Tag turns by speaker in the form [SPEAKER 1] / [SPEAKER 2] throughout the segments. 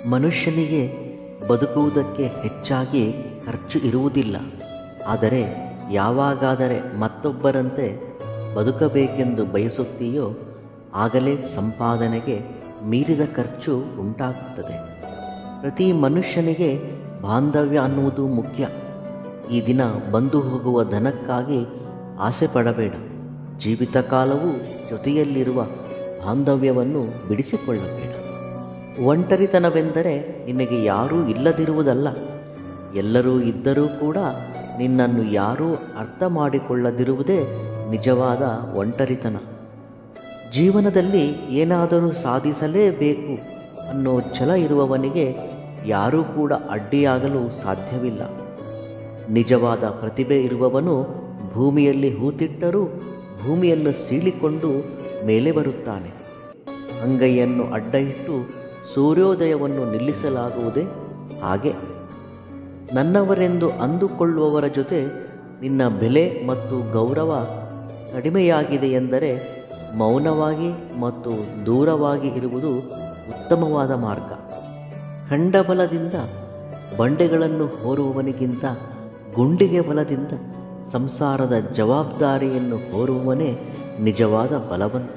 [SPEAKER 1] ಮನುಷ್ಯನಿಗೆ ಬದುಕುವುದಕ್ಕೆ ಹೆಚ್ಚಾಗಿ ಖರ್ಚು ಇರುವುದಿಲ್ಲ. ಆದರೆ ಯಾವಾಗಾದರೆ ಮತ್ತೊಬ್ಬರಂತೆ ಬದುಕಬೇಕೆಂದು ಬಯಸುತ್ತೀಯೋ ಆಗಲೇ ಸಂಪಾದನೆಗೆ ಮೀರಿದ ಖರ್ಚು ಉಂಟಾಗುತ್ತದೆ. ಪ್ರತಿ ಮನುಷ್ಯನಿಗೆ ಬಾಂಧವ್ಯ ಅನ್ನುವುದು ಮುಖ್ಯ. ಈ ದಿನ ಬಂದು ಹೋಗುವ ಧನಕ್ಕಾಗಿ ಆಸೆ ಪಡಬೇಡ. ಜೀವಿತ ಕಾಲವೂ ಜೊತೆಯಲ್ಲಿರುವ ಬಾಂಧವ್ಯವನ್ನು ಬಿಡಿಸಿಕೊಳ್ಳಬೇಡ. ಒಂಟರಿತನವೆಂದರೆ ನಿನಗೆ ಯಾರೂ ಇಲ್ಲದಿರುವುದಲ್ಲ. ಎಲ್ಲರೂ ಇದ್ದರೂ ಕೂಡ ನಿನ್ನನ್ನು ಯಾರೂ ಅರ್ಥ ಮಾಡಿಕೊಳ್ಳದಿರುವುದೇ ನಿಜವಾದ ಒಂಟರಿತನ. ಜೀವನದಲ್ಲಿ ಏನಾದರೂ ಸಾಧಿಸಲೇಬೇಕು ಅನ್ನೋ ಛಲ ಇರುವವನಿಗೆ ಯಾರೂ ಕೂಡ ಅಡ್ಡಿಯಾಗಲು ಸಾಧ್ಯವಿಲ್ಲ. ನಿಜವಾದ ಪ್ರತಿಭೆ ಇರುವವನು ಭೂಮಿಯಲ್ಲಿ ಹೂತಿಟ್ಟರೂ ಭೂಮಿಯನ್ನು ಸೀಳಿಕೊಂಡು ಮೇಲೆ ಬರುತ್ತಾನೆ. ಅಂಗೈಯನ್ನು ಅಡ್ಡ ಇಟ್ಟು ಸೂರ್ಯೋದಯವನ್ನು ನಿಲ್ಲಿಸಲಾಗುವುದೇ ಹಾಗೆ. ನನ್ನವರೆಂದು ಅಂದುಕೊಳ್ಳುವವರ ಜೊತೆ ನಿನ್ನ ಬೆಲೆ ಮತ್ತು ಗೌರವ ಕಡಿಮೆಯಾಗಿದೆ ಎಂದರೆ ಮೌನವಾಗಿ ಮತ್ತು ದೂರವಾಗಿ ಇರುವುದು ಉತ್ತಮವಾದ ಮಾರ್ಗ. ಖಂಡ ಬಲದಿಂದ ಬಂಡೆಗಳನ್ನು ಹೊರುವವನಿಗಿಂತ ಗುಂಡಿಗೆ ಬಲದಿಂದ ಸಂಸಾರದ ಜವಾಬ್ದಾರಿಯನ್ನು ಹೊರುವವನೇ ನಿಜವಾದ ಬಲವಂತ.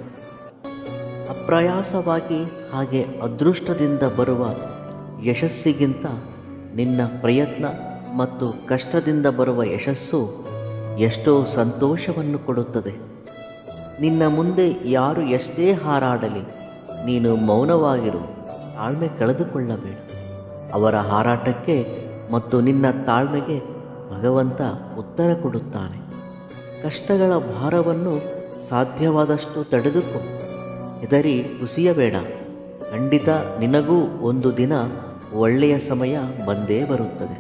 [SPEAKER 1] ಅಪ್ರಯಾಸವಾಗಿ ಹಾಗೆ ಅದೃಷ್ಟದಿಂದ ಬರುವ ಯಶಸ್ಸಿಗಿಂತ ನಿನ್ನ ಪ್ರಯತ್ನ ಮತ್ತು ಕಷ್ಟದಿಂದ ಬರುವ ಯಶಸ್ಸು ಎಷ್ಟೋ ಸಂತೋಷವನ್ನು ಕೊಡುತ್ತದೆ. ನಿನ್ನ ಮುಂದೆ ಯಾರು ಎಷ್ಟೇ ಹಾರಾಡಲಿ ನೀನು ಮೌನವಾಗಿರು. ತಾಳ್ಮೆ ಕಳೆದುಕೊಳ್ಳಬೇಡ. ಅವರ ಹಾರಾಟಕ್ಕೆ ಮತ್ತು ನಿನ್ನ ತಾಳ್ಮೆಗೆ ಭಗವಂತ ಉತ್ತರ ಕೊಡುತ್ತಾನೆ. ಕಷ್ಟಗಳ ಭಾರವನ್ನು ಸಾಧ್ಯವಾದಷ್ಟು ತಡೆದುಕೋ. ಹೆದರಿ ಕುಸಿಯಬೇಡ. ಖಂಡಿತ ನಿನಗೂ ಒಂದು ದಿನ ಒಳ್ಳೆಯ ಸಮಯ ಬಂದೇ ಬರುತ್ತದೆ.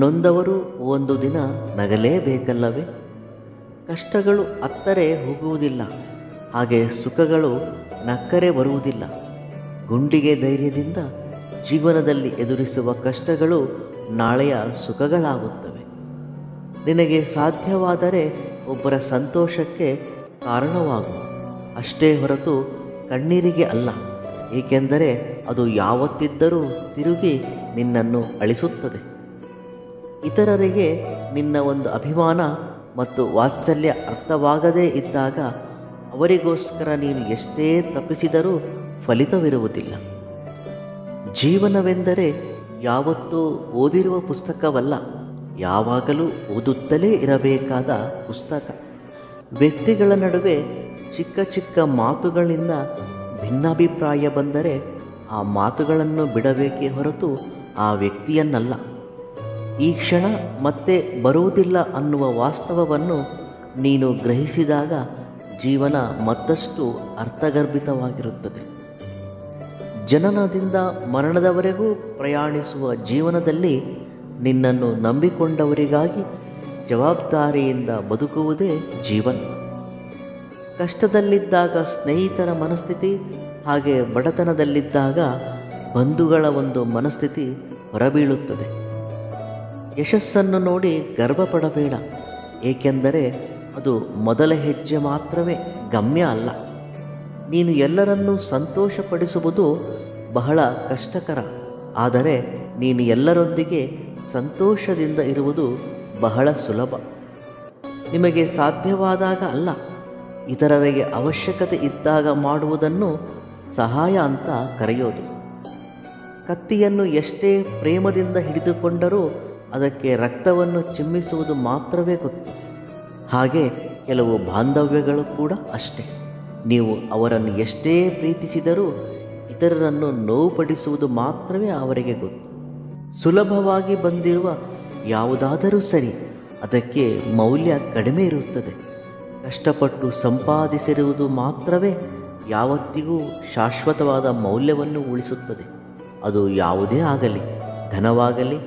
[SPEAKER 1] ನೊಂದವರು ಒಂದು ದಿನ ನಗಲೇಬೇಕಲ್ಲವೇ? ಕಷ್ಟಗಳು ಅತ್ತರೆ ಹೋಗುವುದಿಲ್ಲ, ಹಾಗೆ ಸುಖಗಳು ನಕ್ಕರೆ ಬರುವುದಿಲ್ಲ. ಗುಂಡಿಗೆ ಧೈರ್ಯದಿಂದ ಜೀವನದಲ್ಲಿ ಎದುರಿಸುವ ಕಷ್ಟಗಳು ನಾಳೆಯ ಸುಖಗಳಾಗುತ್ತವೆ. ನಿನಗೆ ಸಾಧ್ಯವಾದರೆ ಒಬ್ಬರ ಸಂತೋಷಕ್ಕೆ ಕಾರಣವಾಗು, ಅಷ್ಟೇ ಹೊರತು ಕಣ್ಣೀರಿಗೆ ಅಲ್ಲ. ಏಕೆಂದರೆ ಅದು ಯಾವತ್ತಿದ್ದರೂ ತಿರುಗಿ ನಿನ್ನನ್ನು ಅಳಿಸುತ್ತದೆ. ಇತರರಿಗೆ ನಿನ್ನ ಒಂದು ಅಭಿಮಾನ ಮತ್ತು ವಾತ್ಸಲ್ಯ ಅರ್ಥವಾಗದೇ ಇದ್ದಾಗ ಅವರಿಗೋಸ್ಕರ ನೀನು ಎಷ್ಟೇ ತಪ್ಪಿಸಿದರೂ ಫಲಿತವಿರುವುದಿಲ್ಲ. ಜೀವನವೆಂದರೆ ಯಾವತ್ತೂ ಓದಿರುವ ಪುಸ್ತಕವಲ್ಲ, ಯಾವಾಗಲೂ ಓದುತ್ತಲೇ ಇರಬೇಕಾದ ಪುಸ್ತಕ. ವ್ಯಕ್ತಿಗಳ ನಡುವೆ ಚಿಕ್ಕ ಚಿಕ್ಕ ಮಾತುಗಳಿಂದ ಭಿನ್ನಾಭಿಪ್ರಾಯ ಬಂದರೆ ಆ ಮಾತುಗಳನ್ನು ಬಿಡಬೇಕೇ ಹೊರತು ಆ ವ್ಯಕ್ತಿಯನ್ನಲ್ಲ. ಈ ಕ್ಷಣ ಮತ್ತೆ ಬರುವುದಿಲ್ಲ ಅನ್ನುವ ವಾಸ್ತವವನ್ನು ನೀನು ಗ್ರಹಿಸಿದಾಗ ಜೀವನ ಮತ್ತಷ್ಟು ಅರ್ಥಗರ್ಭಿತವಾಗಿರುತ್ತದೆ. ಜನನದಿಂದ ಮರಣದವರೆಗೂ ಪ್ರಯಾಣಿಸುವ ಜೀವನದಲ್ಲಿ ನಿನ್ನನ್ನು ನಂಬಿಕೊಂಡವರಿಗಾಗಿ ಜವಾಬ್ದಾರಿಯಿಂದ ಬದುಕುವುದೇ ಜೀವನ. ಕಷ್ಟದಲ್ಲಿದ್ದಾಗ ಸ್ನೇಹಿತರ ಮನಸ್ಥಿತಿ, ಹಾಗೆ ಬಡತನದಲ್ಲಿದ್ದಾಗ ಬಂಧುಗಳ ಒಂದು ಮನಸ್ಥಿತಿ ಹೊರಬೀಳುತ್ತದೆ. ಯಶಸ್ಸನ್ನು ನೋಡಿ ಗರ್ವಪಡಬೇಡ, ಏಕೆಂದರೆ ಅದು ಮೊದಲ ಹೆಜ್ಜೆ ಮಾತ್ರವೇ, ಗಮ್ಯ ಅಲ್ಲ. ನೀನು ಎಲ್ಲರನ್ನೂ ಸಂತೋಷಪಡಿಸುವುದು ಬಹಳ ಕಷ್ಟಕರ, ಆದರೆ ನೀನು ಎಲ್ಲರೊಂದಿಗೆ ಸಂತೋಷದಿಂದ ಇರುವುದು ಬಹಳ ಸುಲಭ. ನಿಮಗೆ ಸಾಧ್ಯವಾದಾಗ ಅಲ್ಲ, ಇತರರಿಗೆ ಅವಶ್ಯಕತೆ ಇದ್ದಾಗ ಮಾಡುವುದನ್ನು ಸಹಾಯ ಅಂತ ಕರೆಯೋದು. ಕತ್ತಿಯನ್ನು ಎಷ್ಟೇ ಪ್ರೇಮದಿಂದ ಹಿಡಿದುಕೊಂಡರೂ ಅದಕ್ಕೆ ರಕ್ತವನ್ನು ಚಿಮ್ಮಿಸುವುದು ಮಾತ್ರವೇ ಗೊತ್ತು. ಹಾಗೆ ಕೆಲವು ಬಾಂಧವ್ಯಗಳು ಕೂಡ ಅಷ್ಟೇ. ನೀವು ಅವರನ್ನು ಎಷ್ಟೇ ಪ್ರೀತಿಸಿದರೂ ಇತರರನ್ನು ನೋವುಪಡಿಸುವುದು ಮಾತ್ರವೇ ಅವರಿಗೆ ಗೊತ್ತು. ಸುಲಭವಾಗಿ ಬಂದಿರುವ ಯಾವುದಾದರೂ ಸರಿ, ಅದಕ್ಕೆ ಮೌಲ್ಯ ಕಡಿಮೆ ಇರುತ್ತದೆ. ಕಷ್ಟಪಟ್ಟು ಸಂಪಾದಿಸಿರುವುದು ಮಾತ್ರವೇ ಯಾವತ್ತಿಗೂ ಶಾಶ್ವತವಾದ ಮೌಲ್ಯವನ್ನು ಉಳಿಸುತ್ತದೆ. ಅದು ಯಾವುದೇ ಆಗಲಿ, ಧನವಾಗಲಿ,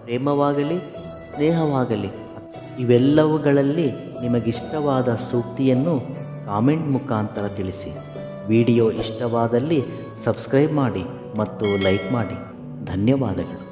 [SPEAKER 1] ಪ್ರೇಮವಾಗಲಿ, ಸ್ನೇಹವಾಗಲಿ. ಇವೆಲ್ಲವುಗಳಲ್ಲಿ ನಿಮಗಿಷ್ಟವಾದ ಸೂಕ್ತಿಯನ್ನು ಕಾಮೆಂಟ್ ಮುಖಾಂತರ ತಿಳಿಸಿ. ವಿಡಿಯೋ ಇಷ್ಟವಾದಲ್ಲಿ ಸಬ್ಸ್ಕ್ರೈಬ್ ಮಾಡಿ ಮತ್ತು ಲೈಕ್ ಮಾಡಿ. ಧನ್ಯವಾದಗಳು.